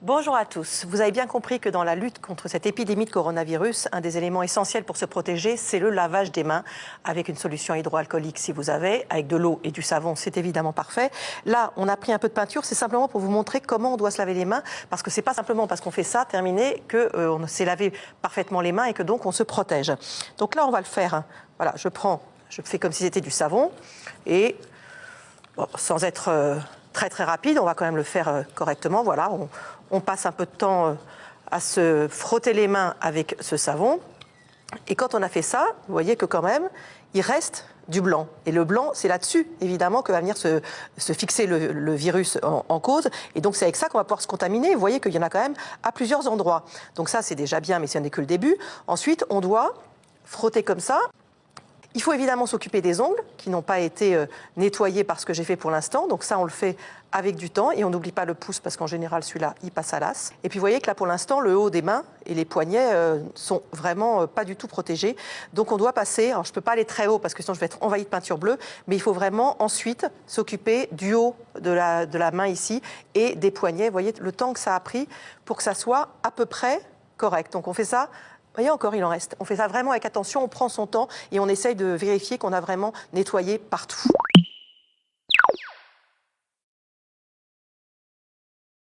Bonjour à tous. Vous avez bien compris que dans la lutte contre cette épidémie de coronavirus, un des éléments essentiels pour se protéger, c'est le lavage des mains avec une solution hydroalcoolique si vous avez, avec de l'eau et du savon, c'est évidemment parfait. Là, on a pris un peu de peinture, c'est simplement pour vous montrer comment on doit se laver les mains, parce que c'est pas simplement parce qu'on fait ça, terminé, qu'on s'est lavé parfaitement les mains et que donc on se protège. Donc là, on va le faire. Voilà, je fais comme si c'était du savon et bon, sans être très rapide, on va quand même le faire correctement. Voilà, on passe un peu de temps à se frotter les mains avec ce savon. Et quand on a fait ça, vous voyez que quand même, il reste du blanc. Et le blanc, c'est là-dessus, évidemment, que va venir se fixer le virus en cause. Et donc, c'est avec ça qu'on va pouvoir se contaminer. Vous voyez qu'il y en a quand même à plusieurs endroits. Donc ça, c'est déjà bien, mais ce n'est que le début. Ensuite, on doit frotter comme ça. Il faut évidemment s'occuper des ongles qui n'ont pas été nettoyés par ce que j'ai fait pour l'instant. Donc ça, on le fait avec du temps et on n'oublie pas le pouce parce qu'en général, celui-là, il passe à l'as. Et puis vous voyez que là, pour l'instant, le haut des mains et les poignets sont vraiment pas du tout protégés. Donc on doit passer, alors je ne peux pas aller très haut parce que sinon je vais être envahi de peinture bleue, mais il faut vraiment ensuite s'occuper du haut de la main ici et des poignets. Vous voyez le temps que ça a pris pour que ça soit à peu près correct. Donc on fait ça. Vous voyez, encore, il en reste. On fait ça vraiment avec attention, on prend son temps et on essaye de vérifier qu'on a vraiment nettoyé partout.